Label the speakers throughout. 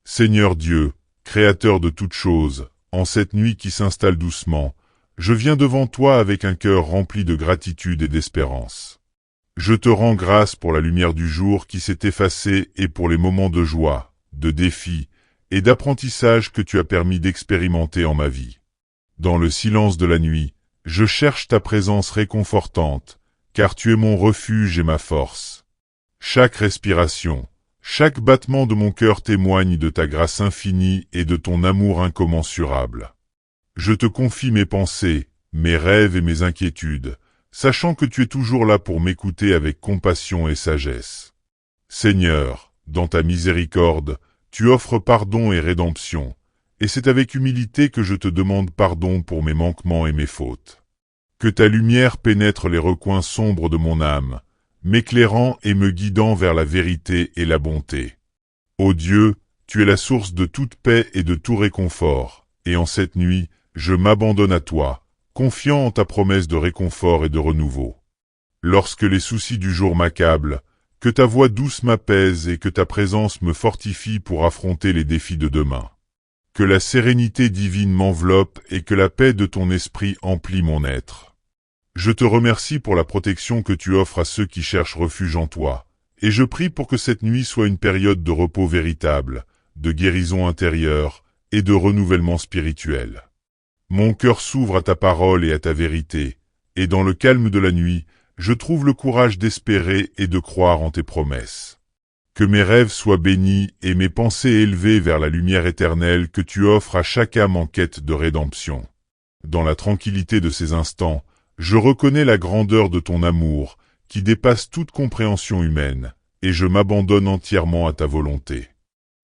Speaker 1: Seigneur Dieu, Créateur de toutes choses, en cette nuit qui s'installe doucement, je viens devant toi avec un cœur rempli de gratitude et d'espérance. Je te rends grâce pour la lumière du jour qui s'est effacée et pour les moments de joie, de défi et d'apprentissage que tu as permis d'expérimenter en ma vie. Dans le silence de la nuit, je cherche ta présence réconfortante, car tu es mon refuge et ma force. Chaque respiration, chaque battement de mon cœur témoigne de ta grâce infinie et de ton amour incommensurable. Je te confie mes pensées, mes rêves et mes inquiétudes, sachant que tu es toujours là pour m'écouter avec compassion et sagesse. Seigneur, dans ta miséricorde, tu offres pardon et rédemption, et c'est avec humilité que je te demande pardon pour mes manquements et mes fautes. Que ta lumière pénètre les recoins sombres de mon âme, m'éclairant et me guidant vers la vérité et la bonté. Ô Dieu, tu es la source de toute paix et de tout réconfort, et en cette nuit, je m'abandonne à toi, confiant en ta promesse de réconfort et de renouveau. Lorsque les soucis du jour m'accablent, que ta voix douce m'apaise et que ta présence me fortifie pour affronter les défis de demain. Que la sérénité divine m'enveloppe et que la paix de ton esprit emplit mon être. Je te remercie pour la protection que tu offres à ceux qui cherchent refuge en toi, et je prie pour que cette nuit soit une période de repos véritable, de guérison intérieure et de renouvellement spirituel. Mon cœur s'ouvre à ta parole et à ta vérité, et dans le calme de la nuit, je trouve le courage d'espérer et de croire en tes promesses. Que mes rêves soient bénis et mes pensées élevées vers la lumière éternelle que tu offres à chaque âme en quête de rédemption. Dans la tranquillité de ces instants, je reconnais la grandeur de ton amour, qui dépasse toute compréhension humaine, et je m'abandonne entièrement à ta volonté.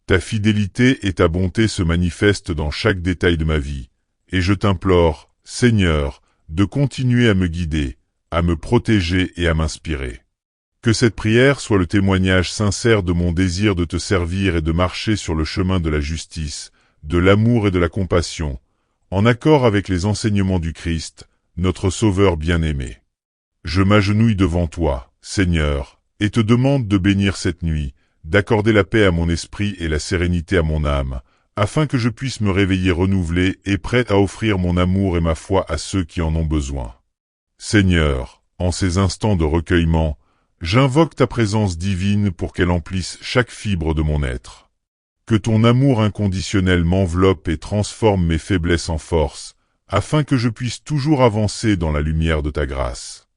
Speaker 1: Ta fidélité et ta bonté se manifestent dans chaque détail de ma vie, et je t'implore, Seigneur, de continuer à me guider, à me protéger et à m'inspirer. Que cette prière soit le témoignage sincère de mon désir de te servir et de marcher sur le chemin de la justice, de l'amour et de la compassion, en accord avec les enseignements du Christ, notre Sauveur bien-aimé. Je m'agenouille devant toi, Seigneur, et te demande de bénir cette nuit, d'accorder la paix à mon esprit et la sérénité à mon âme, afin que je puisse me réveiller renouvelé et prêt à offrir mon amour et ma foi à ceux qui en ont besoin. Seigneur, en ces instants de recueillement, j'invoque ta présence divine pour qu'elle emplisse chaque fibre de mon être. Que ton amour inconditionnel m'enveloppe et transforme mes faiblesses en force, afin que je puisse toujours avancer dans la lumière de ta grâce.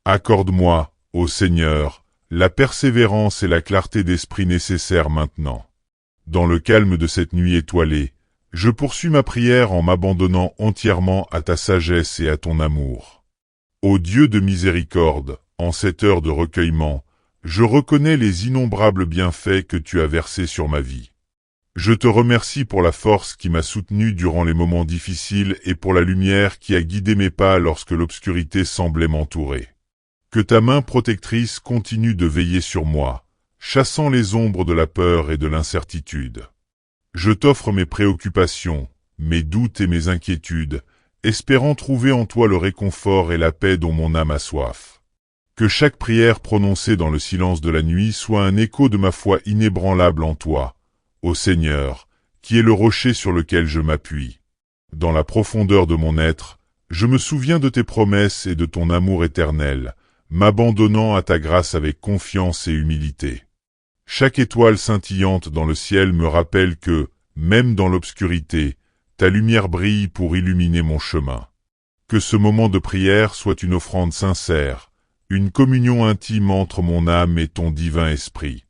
Speaker 1: Accorde-moi, ô Seigneur, la persévérance et la clarté d'esprit nécessaires maintenant. Dans le calme de cette nuit étoilée, je poursuis ma prière en m'abandonnant entièrement à ta sagesse et à ton amour. Ô Dieu de miséricorde, en cette heure de recueillement, je reconnais les innombrables bienfaits que tu as versés sur ma vie. Je te remercie pour la force qui m'a soutenu durant les moments difficiles et pour la lumière qui a guidé mes pas lorsque l'obscurité semblait m'entourer. Que ta main protectrice continue de veiller sur moi, chassant les ombres de la peur et de l'incertitude. Je t'offre mes préoccupations, mes doutes et mes inquiétudes, espérant trouver en toi le réconfort et la paix dont mon âme a soif. Que chaque prière prononcée dans le silence de la nuit soit un écho de ma foi inébranlable en toi, ô Seigneur, qui est le rocher sur lequel je m'appuie. Dans la profondeur de mon être, je me souviens de tes promesses et de ton amour éternel, m'abandonnant à ta grâce avec confiance et humilité. Chaque étoile scintillante dans le ciel me rappelle que, même dans l'obscurité, ta lumière brille pour illuminer mon chemin. Que ce moment de prière soit une offrande sincère, une communion intime entre mon âme et ton divin esprit.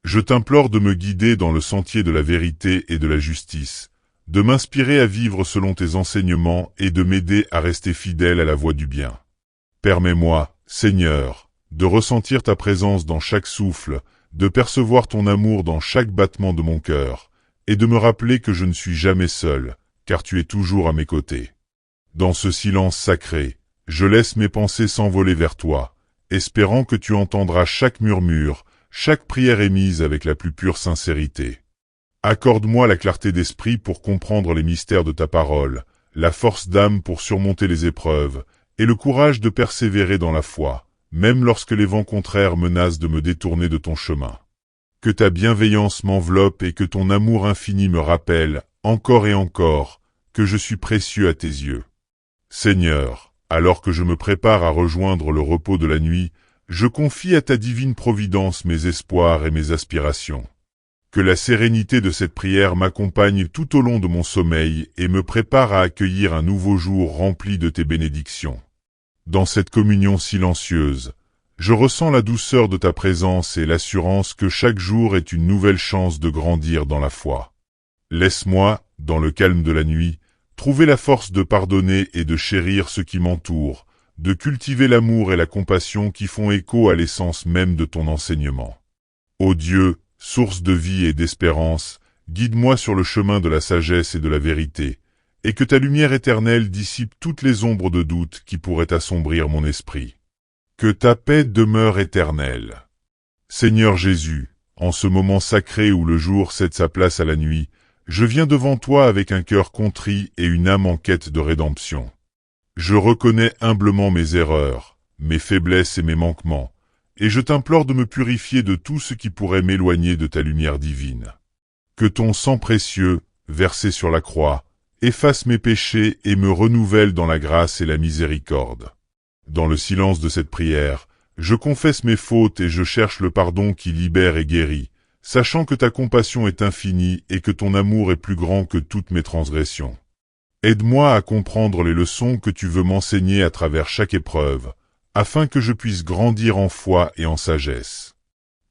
Speaker 1: Je t'implore de me guider dans le sentier de la vérité et de la justice, de m'inspirer à vivre selon tes enseignements et de m'aider à rester fidèle à la voie du bien. Permets-moi, Seigneur, de ressentir ta présence dans chaque souffle, de percevoir ton amour dans chaque battement de mon cœur, et de me rappeler que je ne suis jamais seul, car tu es toujours à mes côtés. Dans ce silence sacré, je laisse mes pensées s'envoler vers toi, espérant que tu entendras chaque murmure, chaque prière émise avec la plus pure sincérité. Accorde-moi la clarté d'esprit pour comprendre les mystères de ta parole, la force d'âme pour surmonter les épreuves, et le courage de persévérer dans la foi, même lorsque les vents contraires menacent de me détourner de ton chemin. Que ta bienveillance m'enveloppe et que ton amour infini me rappelle, encore et encore, que je suis précieux à tes yeux. Seigneur, alors que je me prépare à rejoindre le repos de la nuit, je confie à ta divine providence mes espoirs et mes aspirations. Que la sérénité de cette prière m'accompagne tout au long de mon sommeil et me prépare à accueillir un nouveau jour rempli de tes bénédictions. Dans cette communion silencieuse, je ressens la douceur de ta présence et l'assurance que chaque jour est une nouvelle chance de grandir dans la foi. Laisse-moi, dans le calme de la nuit, trouver la force de pardonner et de chérir ce qui m'entoure, de cultiver l'amour et la compassion qui font écho à l'essence même de ton enseignement. Ô Dieu, source de vie et d'espérance, guide-moi sur le chemin de la sagesse et de la vérité, et que ta lumière éternelle dissipe toutes les ombres de doute qui pourraient assombrir mon esprit. Que ta paix demeure éternelle. Seigneur Jésus, en ce moment sacré où le jour cède sa place à la nuit, je viens devant toi avec un cœur contrit et une âme en quête de rédemption. Je reconnais humblement mes erreurs, mes faiblesses et mes manquements, et je t'implore de me purifier de tout ce qui pourrait m'éloigner de ta lumière divine. Que ton sang précieux, versé sur la croix, efface mes péchés et me renouvelle dans la grâce et la miséricorde. Dans le silence de cette prière, je confesse mes fautes et je cherche le pardon qui libère et guérit, sachant que ta compassion est infinie et que ton amour est plus grand que toutes mes transgressions. Aide-moi à comprendre les leçons que tu veux m'enseigner à travers chaque épreuve, afin que je puisse grandir en foi et en sagesse.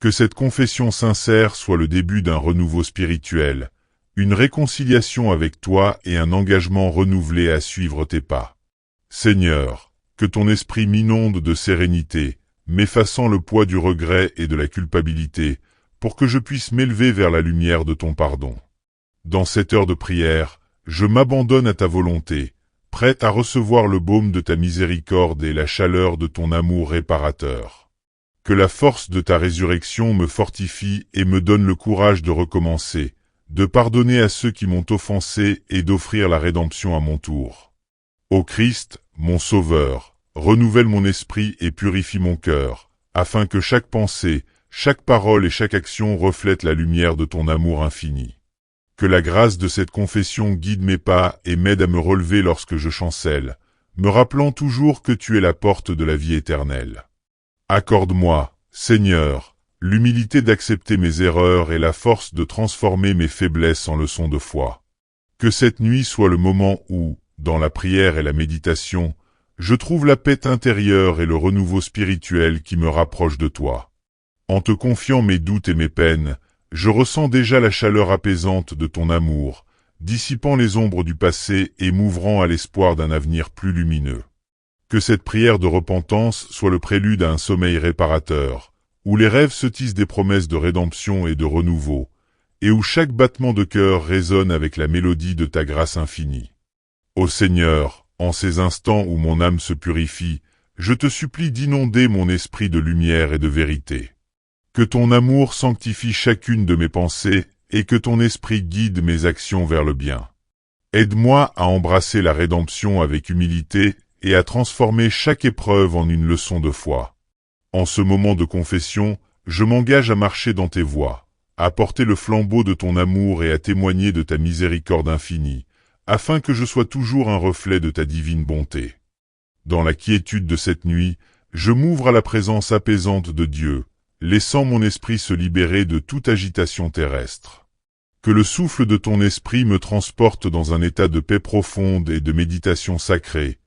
Speaker 1: Que cette confession sincère soit le début d'un renouveau spirituel, une réconciliation avec toi et un engagement renouvelé à suivre tes pas. Seigneur, que ton esprit m'inonde de sérénité, m'effaçant le poids du regret et de la culpabilité, pour que je puisse m'élever vers la lumière de ton pardon. Dans cette heure de prière, je m'abandonne à ta volonté, prête à recevoir le baume de ta miséricorde et la chaleur de ton amour réparateur. Que la force de ta résurrection me fortifie et me donne le courage de recommencer, de pardonner à ceux qui m'ont offensé et d'offrir la rédemption à mon tour. Ô Christ, mon Sauveur, renouvelle mon esprit et purifie mon cœur, afin que chaque pensée, chaque parole et chaque action reflètent la lumière de ton amour infini. Que la grâce de cette confession guide mes pas et m'aide à me relever lorsque je chancelle, me rappelant toujours que tu es la porte de la vie éternelle. Accorde-moi, Seigneur, l'humilité d'accepter mes erreurs et la force de transformer mes faiblesses en leçons de foi. Que cette nuit soit le moment où, dans la prière et la méditation, je trouve la paix intérieure et le renouveau spirituel qui me rapproche de toi. En te confiant mes doutes et mes peines, je ressens déjà la chaleur apaisante de ton amour, dissipant les ombres du passé et m'ouvrant à l'espoir d'un avenir plus lumineux. Que cette prière de repentance soit le prélude à un sommeil réparateur, où les rêves se tissent des promesses de rédemption et de renouveau, et où chaque battement de cœur résonne avec la mélodie de ta grâce infinie. Ô Seigneur, en ces instants où mon âme se purifie, je te supplie d'inonder mon esprit de lumière et de vérité. Que ton amour sanctifie chacune de mes pensées et que ton esprit guide mes actions vers le bien. Aide-moi à embrasser la rédemption avec humilité et à transformer chaque épreuve en une leçon de foi. En ce moment de confession, je m'engage à marcher dans tes voies, à porter le flambeau de ton amour et à témoigner de ta miséricorde infinie, afin que je sois toujours un reflet de ta divine bonté. Dans la quiétude de cette nuit, je m'ouvre à la présence apaisante de Dieu, laissant mon esprit se libérer de toute agitation terrestre. Que le souffle de ton esprit me transporte dans un état de paix profonde et de méditation sacrée,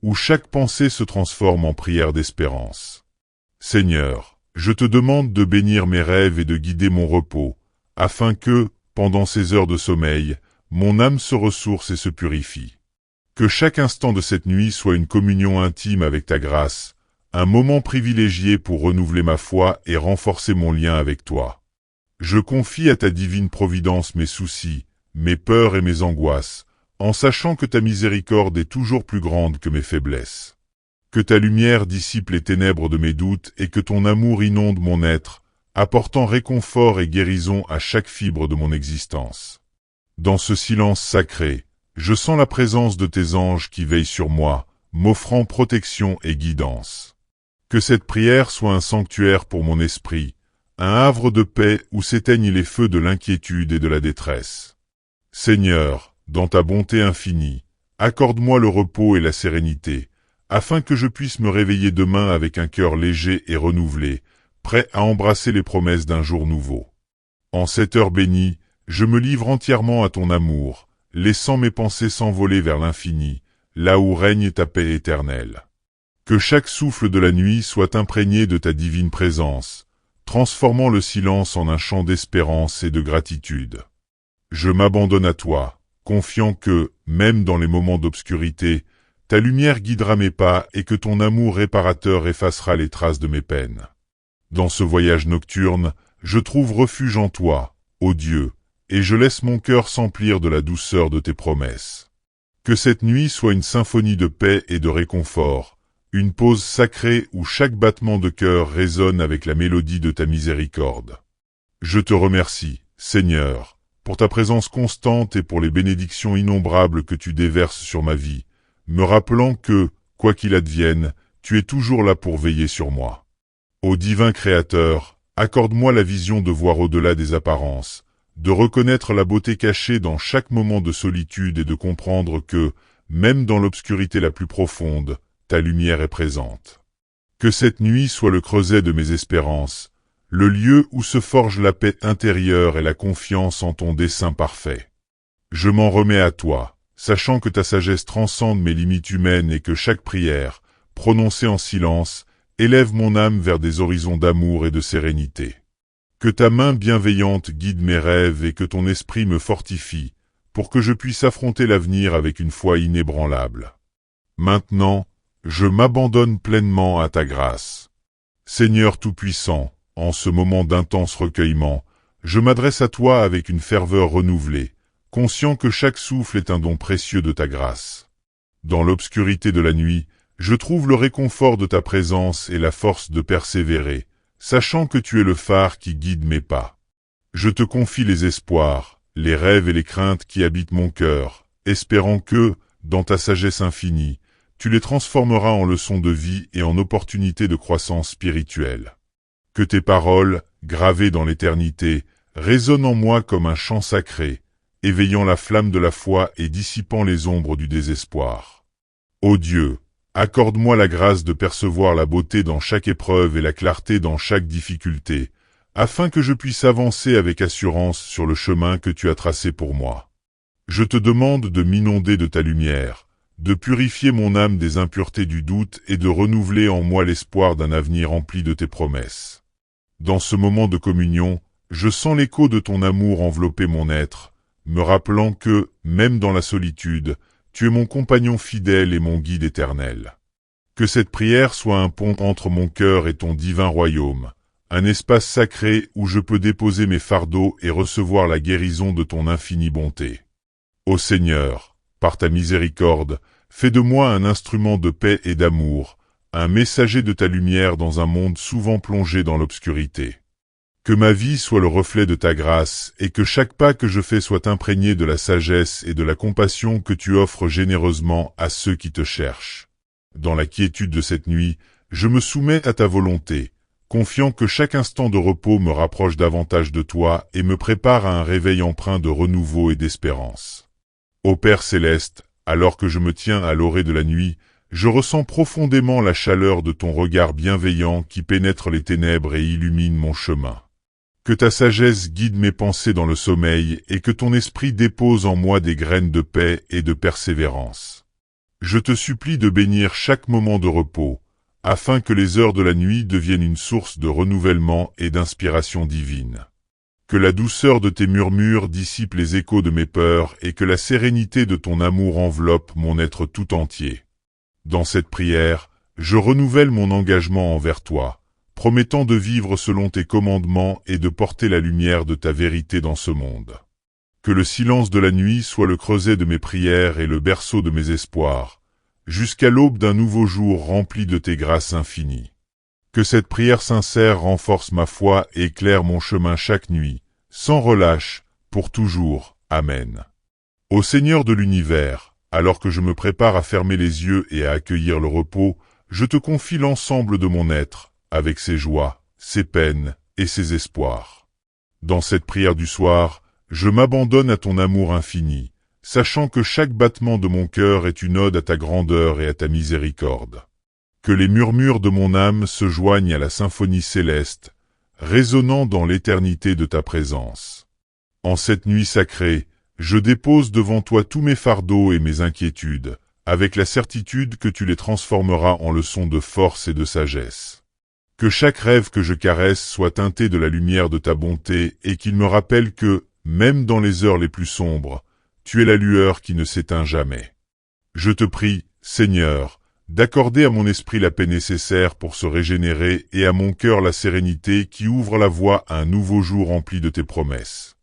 Speaker 1: où chaque pensée se transforme en prière d'espérance. Seigneur, je te demande de bénir mes rêves et de guider mon repos, afin que, pendant ces heures de sommeil, mon âme se ressource et se purifie. Que chaque instant de cette nuit soit une communion intime avec ta grâce, un moment privilégié pour renouveler ma foi et renforcer mon lien avec toi. Je confie à ta divine providence mes soucis, mes peurs et mes angoisses, en sachant que ta miséricorde est toujours plus grande que mes faiblesses. Que ta lumière dissipe les ténèbres de mes doutes et que ton amour inonde mon être, apportant réconfort et guérison à chaque fibre de mon existence. Dans ce silence sacré, je sens la présence de tes anges qui veillent sur moi, m'offrant protection et guidance. Que cette prière soit un sanctuaire pour mon esprit, un havre de paix où s'éteignent les feux de l'inquiétude et de la détresse. Seigneur, dans ta bonté infinie, accorde-moi le repos et la sérénité, afin que je puisse me réveiller demain avec un cœur léger et renouvelé, prêt à embrasser les promesses d'un jour nouveau. En cette heure bénie, je me livre entièrement à ton amour, laissant mes pensées s'envoler vers l'infini, là où règne ta paix éternelle. Que chaque souffle de la nuit soit imprégné de ta divine présence, transformant le silence en un chant d'espérance et de gratitude. Je m'abandonne à toi, confiant que, même dans les moments d'obscurité, ta lumière guidera mes pas et que ton amour réparateur effacera les traces de mes peines. Dans ce voyage nocturne, je trouve refuge en toi, ô Dieu, et je laisse mon cœur s'emplir de la douceur de tes promesses. Que cette nuit soit une symphonie de paix et de réconfort, une pause sacrée où chaque battement de cœur résonne avec la mélodie de ta miséricorde. Je te remercie, Seigneur, pour ta présence constante et pour les bénédictions innombrables que tu déverses sur ma vie, me rappelant que, quoi qu'il advienne, tu es toujours là pour veiller sur moi. Ô divin Créateur, accorde-moi la vision de voir au-delà des apparences, de reconnaître la beauté cachée dans chaque moment de solitude et de comprendre que, même dans l'obscurité la plus profonde, ta lumière est présente. Que cette nuit soit le creuset de mes espérances, le lieu où se forge la paix intérieure et la confiance en ton dessein parfait. Je m'en remets à toi, sachant que ta sagesse transcende mes limites humaines et que chaque prière, prononcée en silence, élève mon âme vers des horizons d'amour et de sérénité. Que ta main bienveillante guide mes rêves et que ton esprit me fortifie, pour que je puisse affronter l'avenir avec une foi inébranlable. Maintenant, je m'abandonne pleinement à ta grâce. Seigneur Tout-Puissant, en ce moment d'intense recueillement, je m'adresse à toi avec une ferveur renouvelée, conscient que chaque souffle est un don précieux de ta grâce. Dans l'obscurité de la nuit, je trouve le réconfort de ta présence et la force de persévérer, sachant que tu es le phare qui guide mes pas. Je te confie les espoirs, les rêves et les craintes qui habitent mon cœur, espérant que, dans ta sagesse infinie, tu les transformeras en leçons de vie et en opportunités de croissance spirituelle. Que tes paroles, gravées dans l'éternité, résonnent en moi comme un chant sacré, éveillant la flamme de la foi et dissipant les ombres du désespoir. Ô Dieu, accorde-moi la grâce de percevoir la beauté dans chaque épreuve et la clarté dans chaque difficulté, afin que je puisse avancer avec assurance sur le chemin que tu as tracé pour moi. Je te demande de m'inonder de ta lumière, de purifier mon âme des impuretés du doute et de renouveler en moi l'espoir d'un avenir rempli de tes promesses. Dans ce moment de communion, je sens l'écho de ton amour envelopper mon être, me rappelant que, même dans la solitude, tu es mon compagnon fidèle et mon guide éternel. Que cette prière soit un pont entre mon cœur et ton divin royaume, un espace sacré où je peux déposer mes fardeaux et recevoir la guérison de ton infinie bonté. Ô Seigneur, par ta miséricorde, fais de moi un instrument de paix et d'amour, un messager de ta lumière dans un monde souvent plongé dans l'obscurité. Que ma vie soit le reflet de ta grâce et que chaque pas que je fais soit imprégné de la sagesse et de la compassion que tu offres généreusement à ceux qui te cherchent. Dans la quiétude de cette nuit, je me soumets à ta volonté, confiant que chaque instant de repos me rapproche davantage de toi et me prépare à un réveil empreint de renouveau et d'espérance. Ô Père céleste, alors que je me tiens à l'orée de la nuit, je ressens profondément la chaleur de ton regard bienveillant qui pénètre les ténèbres et illumine mon chemin. Que ta sagesse guide mes pensées dans le sommeil et que ton esprit dépose en moi des graines de paix et de persévérance. Je te supplie de bénir chaque moment de repos, afin que les heures de la nuit deviennent une source de renouvellement et d'inspiration divine. Que la douceur de tes murmures dissipe les échos de mes peurs et que la sérénité de ton amour enveloppe mon être tout entier. Dans cette prière, je renouvelle mon engagement envers toi, promettant de vivre selon tes commandements et de porter la lumière de ta vérité dans ce monde. Que le silence de la nuit soit le creuset de mes prières et le berceau de mes espoirs, jusqu'à l'aube d'un nouveau jour rempli de tes grâces infinies. Que cette prière sincère renforce ma foi et éclaire mon chemin chaque nuit, sans relâche, pour toujours. Amen. Ô Seigneur de l'univers, alors que je me prépare à fermer les yeux et à accueillir le repos, je te confie l'ensemble de mon être, avec ses joies, ses peines, et ses espoirs. Dans cette prière du soir, je m'abandonne à ton amour infini, sachant que chaque battement de mon cœur est une ode à ta grandeur et à ta miséricorde. Que les murmures de mon âme se joignent à la symphonie céleste, résonnant dans l'éternité de ta présence. En cette nuit sacrée, je dépose devant toi tous mes fardeaux et mes inquiétudes, avec la certitude que tu les transformeras en leçons de force et de sagesse. Que chaque rêve que je caresse soit teinté de la lumière de ta bonté et qu'il me rappelle que, même dans les heures les plus sombres, tu es la lueur qui ne s'éteint jamais. Je te prie, Seigneur, d'accorder à mon esprit la paix nécessaire pour se régénérer et à mon cœur la sérénité qui ouvre la voie à un nouveau jour rempli de tes promesses.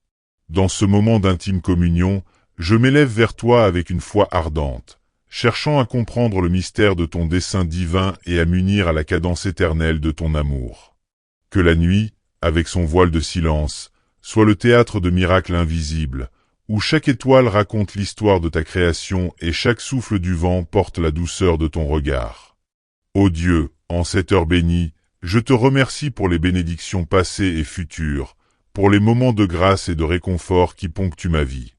Speaker 1: Dans ce moment d'intime communion, je m'élève vers toi avec une foi ardente, cherchant à comprendre le mystère de ton dessein divin et à m'unir à la cadence éternelle de ton amour. Que la nuit, avec son voile de silence, soit le théâtre de miracles invisibles, où chaque étoile raconte l'histoire de ta création et chaque souffle du vent porte la douceur de ton regard. Ô Dieu, en cette heure bénie, je te remercie pour les bénédictions passées et futures, pour les moments de grâce et de réconfort qui ponctuent ma vie.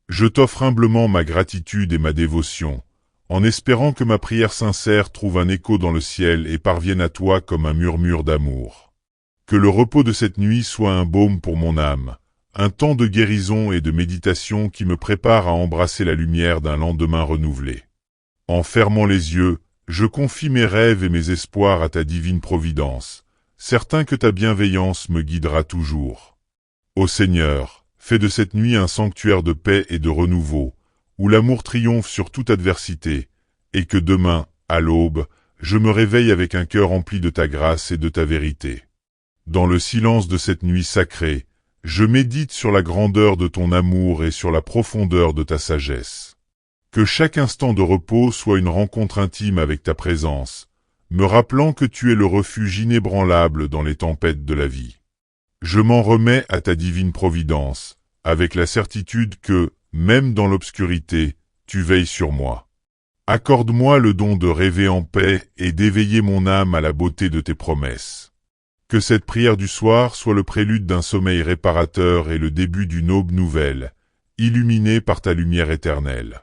Speaker 1: Je t'offre humblement ma gratitude et ma dévotion, en espérant que ma prière sincère trouve un écho dans le ciel et parvienne à toi comme un murmure d'amour. Que le repos de cette nuit soit un baume pour mon âme, un temps de guérison et de méditation qui me prépare à embrasser la lumière d'un lendemain renouvelé. En fermant les yeux, je confie mes rêves et mes espoirs à ta divine providence, certain que ta bienveillance me guidera toujours. Ô Seigneur, fais de cette nuit un sanctuaire de paix et de renouveau, où l'amour triomphe sur toute adversité, et que demain, à l'aube, je me réveille avec un cœur rempli de ta grâce et de ta vérité. Dans le silence de cette nuit sacrée, je médite sur la grandeur de ton amour et sur la profondeur de ta sagesse. Que chaque instant de repos soit une rencontre intime avec ta présence, me rappelant que tu es le refuge inébranlable dans les tempêtes de la vie. Je m'en remets à ta divine providence, avec la certitude que, même dans l'obscurité, tu veilles sur moi. Accorde-moi le don de rêver en paix et d'éveiller mon âme à la beauté de tes promesses. Que cette prière du soir soit le prélude d'un sommeil réparateur et le début d'une aube nouvelle, illuminée par ta lumière éternelle.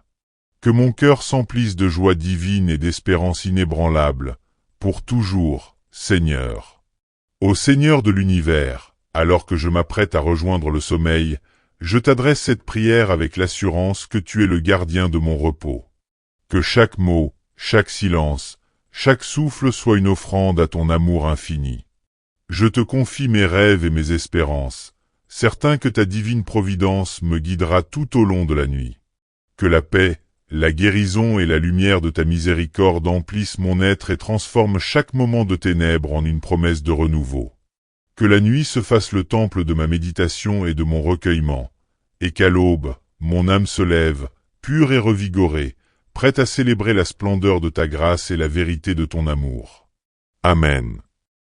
Speaker 1: Que mon cœur s'emplisse de joie divine et d'espérance inébranlable, pour toujours, Seigneur. Ô Seigneur de l'univers, alors que je m'apprête à rejoindre le sommeil, je t'adresse cette prière avec l'assurance que tu es le gardien de mon repos. Que chaque mot, chaque silence, chaque souffle soit une offrande à ton amour infini. Je te confie mes rêves et mes espérances, certain que ta divine providence me guidera tout au long de la nuit. Que la paix, la guérison et la lumière de ta miséricorde emplissent mon être et transforment chaque moment de ténèbres en une promesse de renouveau. Que la nuit se fasse le temple de ma méditation et de mon recueillement, et qu'à l'aube, mon âme se lève, pure et revigorée, prête à célébrer la splendeur de ta grâce et la vérité de ton amour. Amen.